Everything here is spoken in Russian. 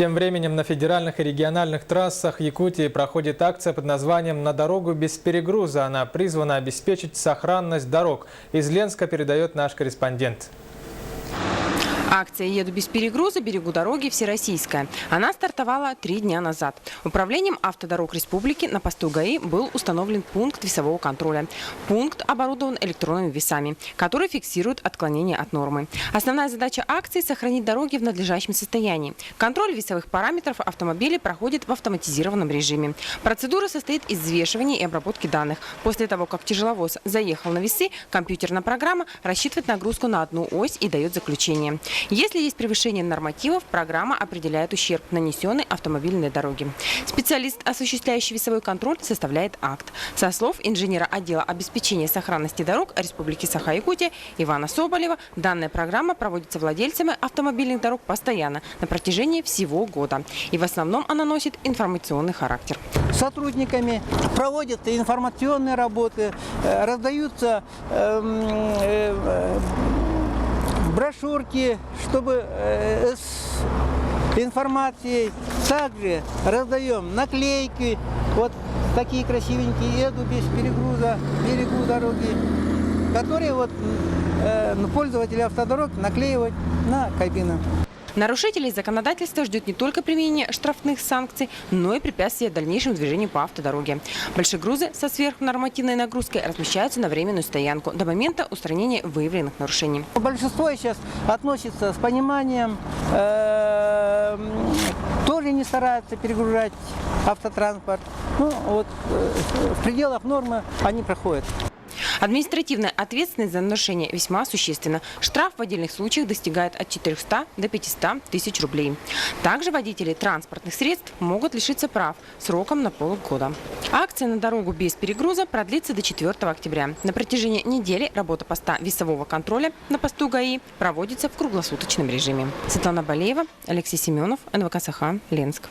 Тем временем на федеральных и региональных трассах Якутии проходит акция под названием «На дорогу без перегруза». Она призвана обеспечить сохранность дорог. Из Ленска передает наш корреспондент. Акция «Еду без перегруза, берегу дороги» всероссийская. Она стартовала 3 дня назад. Управлением автодорог республики на посту ГАИ был установлен пункт весового контроля. Пункт оборудован электронными весами, которые фиксируют отклонения от нормы. Основная задача акции – сохранить дороги в надлежащем состоянии. Контроль весовых параметров автомобилей проходит в автоматизированном режиме. Процедура состоит из взвешивания и обработки данных. После того, как тяжеловоз заехал на весы, компьютерная программа рассчитывает нагрузку на одну ось и дает заключение. Если есть превышение нормативов, программа определяет ущерб, нанесенный автомобильной дороге. Специалист, осуществляющий весовой контроль, составляет акт. Со слов инженера отдела обеспечения сохранности дорог Республики Саха-Якутия Ивана Соболева, данная программа проводится владельцами автомобильных дорог постоянно на протяжении всего года. И в основном она носит информационный характер. Сотрудниками проводятся информационные работы, раздаются брошюрки, чтобы с информацией. Также раздаем наклейки, вот такие красивенькие, «Еду без перегруза, берегу дороги», которые вот пользователи автодорог наклеивают на кабину. Нарушителей законодательства ждет не только применение штрафных санкций, но и препятствия дальнейшему движению по автодороге. Большие грузы со сверхнормативной нагрузкой размещаются на временную стоянку до момента устранения выявленных нарушений. Большинство сейчас относится с пониманием, тоже не стараются перегружать автотранспорт. Ну, вот, в пределах нормы они проходят. Административная ответственность за нарушение весьма существенна. Штраф в отдельных случаях достигает от 400 до 500 тысяч рублей. Также водители транспортных средств могут лишиться прав сроком на полгода. Акция «На дорогу без перегруза» продлится до 4 октября. На протяжении недели работа поста весового контроля на посту ГАИ проводится в круглосуточном режиме. Светлана Балеева, Алексей Семенов, НВК Саха, Ленск.